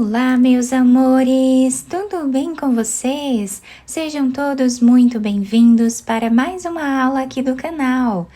Olá, meus amores! Tudo bem com vocês? Sejam todos muito bem-vindos para mais uma aula aqui do canal.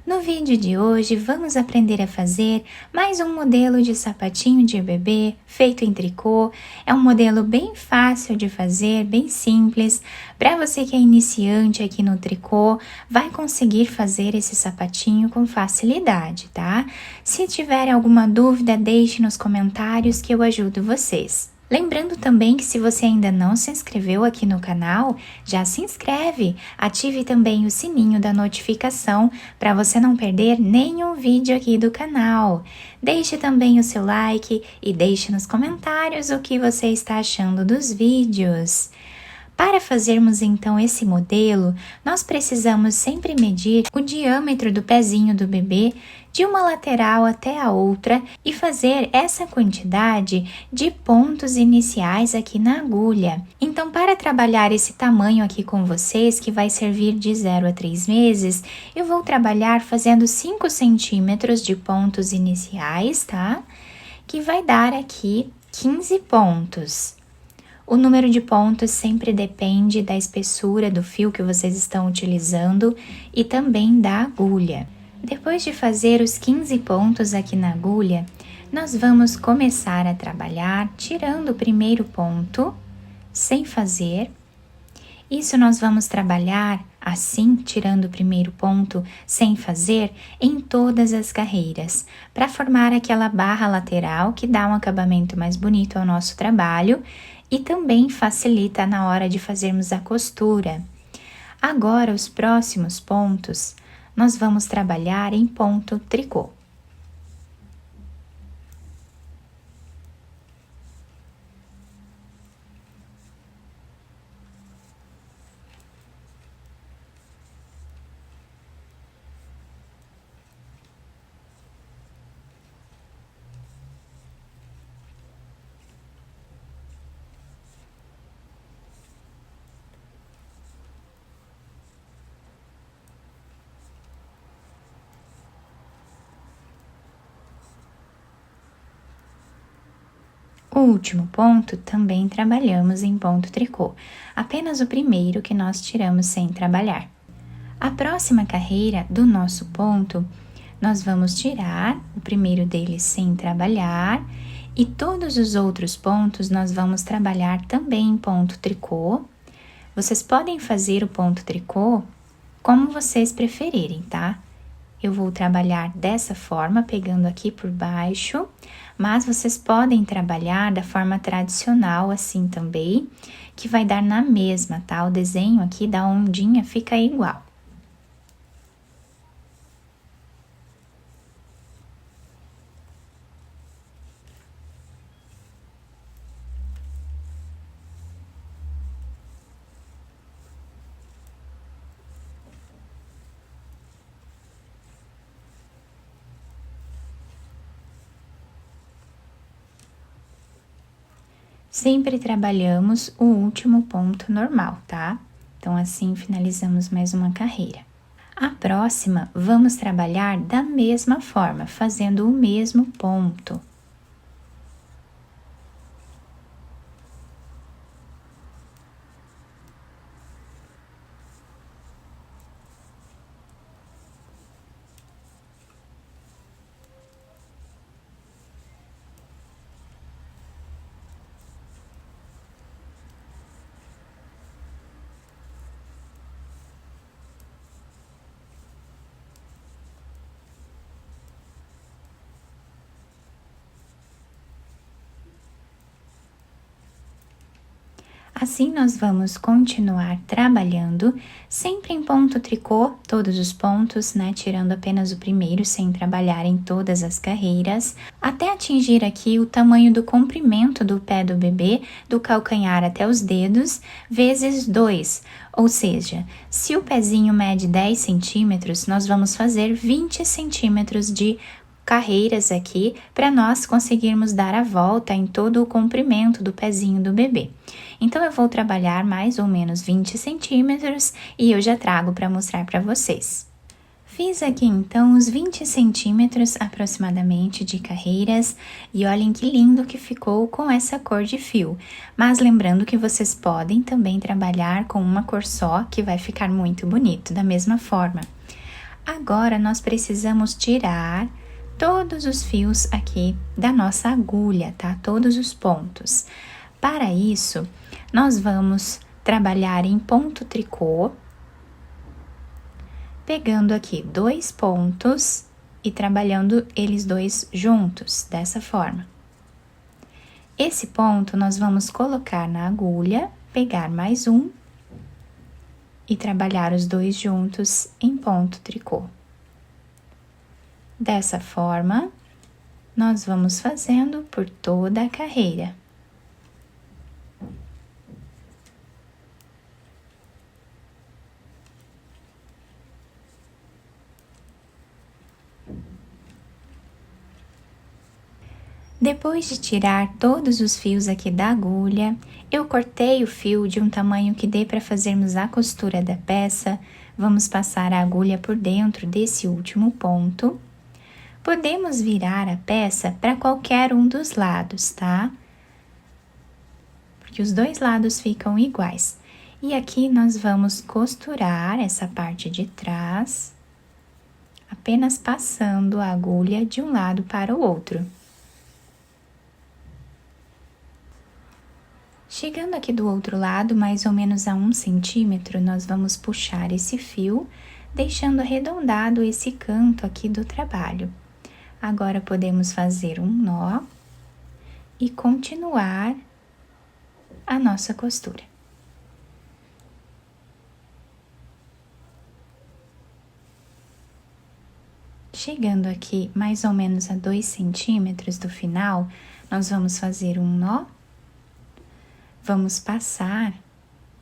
No vídeo de hoje, vamos aprender a fazer mais um modelo de sapatinho de bebê feito em tricô. É um modelo bem fácil de fazer, bem simples. Para você que é iniciante aqui no tricô, vai conseguir fazer esse sapatinho com facilidade, tá? Se tiver alguma dúvida, deixe nos comentários que eu ajudo vocês. Lembrando também que se você ainda não se inscreveu aqui no canal, já se inscreve, ative também o sininho da notificação para você não perder nenhum vídeo aqui do canal. Deixe também o seu like e deixe nos comentários o que você está achando dos vídeos. Para fazermos então esse modelo, nós precisamos sempre medir o diâmetro do pezinho do bebê de uma lateral até a outra e fazer essa quantidade de pontos iniciais aqui na agulha. Então, para trabalhar esse tamanho aqui com vocês, que vai servir de 0 a 3 meses, eu vou trabalhar fazendo 5 centímetros de pontos iniciais, tá? Que vai dar aqui 15 pontos. O número de pontos sempre depende da espessura do fio que vocês estão utilizando e também da agulha. Depois de fazer os 15 pontos aqui na agulha, nós vamos começar a trabalhar tirando o primeiro ponto, sem fazer. Isso nós vamos trabalhar assim, tirando o primeiro ponto, sem fazer, em todas as carreiras, para formar aquela barra lateral que dá um acabamento mais bonito ao nosso trabalho e também facilita na hora de fazermos a costura. Agora, os próximos pontos, nós vamos trabalhar em ponto tricô. O último ponto também trabalhamos em ponto tricô, apenas o primeiro que nós tiramos sem trabalhar. A próxima carreira do nosso ponto, nós vamos tirar o primeiro deles sem trabalhar e todos os outros pontos nós vamos trabalhar também em ponto tricô. Vocês podem fazer o ponto tricô como vocês preferirem, tá? Eu vou trabalhar dessa forma, pegando aqui por baixo, mas vocês podem trabalhar da forma tradicional assim também, que vai dar na mesma, tá? O desenho aqui da ondinha fica igual. Sempre trabalhamos o último ponto normal, tá? Então, assim, finalizamos mais uma carreira. A próxima, vamos trabalhar da mesma forma, fazendo o mesmo ponto. Assim, nós vamos continuar trabalhando, sempre em ponto tricô, todos os pontos, né? Tirando apenas o primeiro, sem trabalhar em todas as carreiras, até atingir aqui o tamanho do comprimento do pé do bebê, do calcanhar até os dedos, vezes 2. Ou seja, se o pezinho mede 10 centímetros, nós vamos fazer 20 centímetros de carreiras aqui para nós conseguirmos dar a volta em todo o comprimento do pezinho do bebê. Então, eu vou trabalhar mais ou menos 20 centímetros e eu já trago para mostrar para vocês. Fiz aqui então uns 20 centímetros aproximadamente de carreiras e olhem que lindo que ficou com essa cor de fio. Mas lembrando que vocês podem também trabalhar com uma cor só, que vai ficar muito bonito da mesma forma. Agora nós precisamos tirar todos os fios aqui da nossa agulha, tá? Todos os pontos. Para isso, nós vamos trabalhar em ponto tricô, pegando aqui 2 pontos e trabalhando eles dois juntos, dessa forma. Esse ponto nós vamos colocar na agulha, pegar mais um e trabalhar os dois juntos em ponto tricô. Dessa forma, nós vamos fazendo por toda a carreira. Depois de tirar todos os fios aqui da agulha, eu cortei o fio de um tamanho que dê para fazermos a costura da peça. Vamos passar a agulha por dentro desse último ponto. Podemos virar a peça para qualquer um dos lados, tá? Porque os dois lados ficam iguais. E aqui nós vamos costurar essa parte de trás, apenas passando a agulha de um lado para o outro. Chegando aqui do outro lado, mais ou menos a 1 centímetro, nós vamos puxar esse fio, deixando arredondado esse canto aqui do trabalho. Agora, podemos fazer um nó e continuar a nossa costura. Chegando aqui mais ou menos a 2 centímetros do final, nós vamos fazer um nó. Vamos passar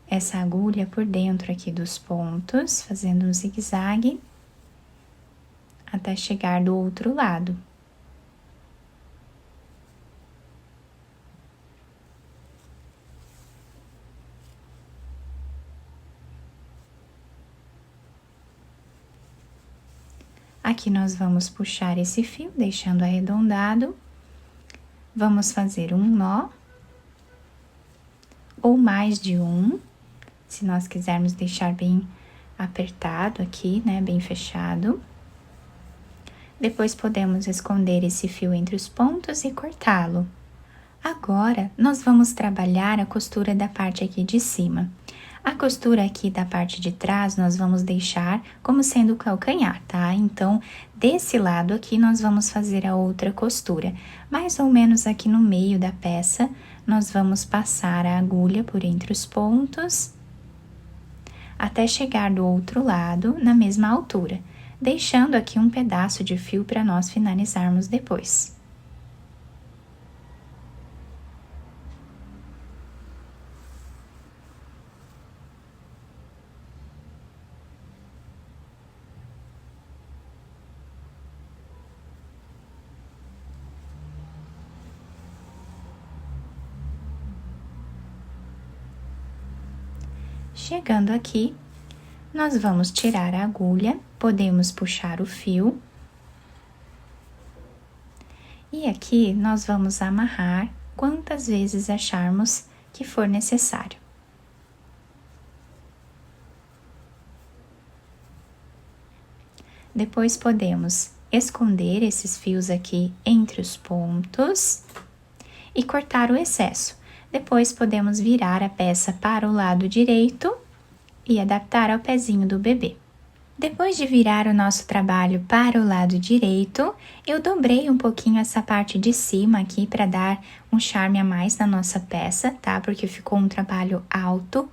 essa agulha por dentro aqui dos pontos, fazendo um zigue-zague, até chegar do outro lado. Aqui nós vamos puxar esse fio, deixando arredondado. Vamos fazer um nó, ou mais de um, se nós quisermos deixar bem apertado aqui, né, bem fechado. Depois podemos esconder esse fio entre os pontos e cortá-lo. Agora, nós vamos trabalhar a costura da parte aqui de cima. A costura aqui da parte de trás, nós vamos deixar como sendo o calcanhar, tá? Então, desse lado aqui, nós vamos fazer a outra costura. Mais ou menos aqui no meio da peça, nós vamos passar a agulha por entre os pontos, até chegar do outro lado, na mesma altura, deixando aqui um pedaço de fio para nós finalizarmos depois. Chegando aqui, nós vamos tirar a agulha, podemos puxar o fio. E aqui, nós vamos amarrar quantas vezes acharmos que for necessário. Depois, podemos esconder esses fios aqui entre os pontos e cortar o excesso. Depois, podemos virar a peça para o lado direito e adaptar ao pezinho do bebê. Depois de virar o nosso trabalho para o lado direito, eu dobrei um pouquinho essa parte de cima aqui para dar um charme a mais na nossa peça, tá? Porque ficou um trabalho alto.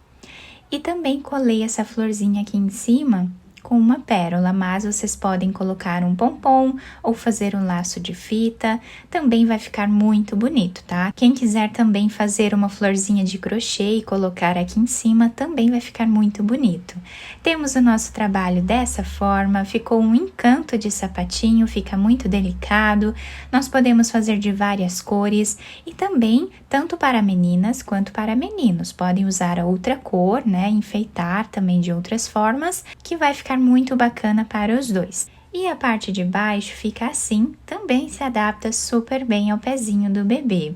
E também colei essa florzinha aqui em cima com uma pérola, mas vocês podem colocar um pompom ou fazer um laço de fita, também vai ficar muito bonito, tá? Quem quiser também fazer uma florzinha de crochê e colocar aqui em cima, também vai ficar muito bonito. Temos o nosso trabalho dessa forma, ficou um encanto de sapatinho, fica muito delicado, nós podemos fazer de várias cores e também, tanto para meninas quanto para meninos, podem usar a outra cor, né, enfeitar também de outras formas, que vai ficar ficar muito bacana para os dois. E a parte de baixo fica assim, também se adapta super bem ao pezinho do bebê.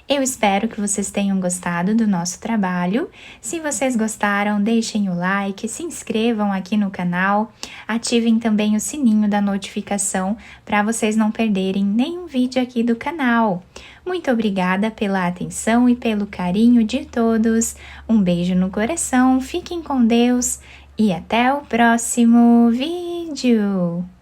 Eu espero que vocês tenham gostado do nosso trabalho. Se vocês gostaram, deixem o like, se inscrevam aqui no canal, ativem também o sininho da notificação para vocês não perderem nenhum vídeo aqui do canal. Muito obrigada pela atenção e pelo carinho de todos. Um beijo no coração, fiquem com Deus e até o próximo vídeo!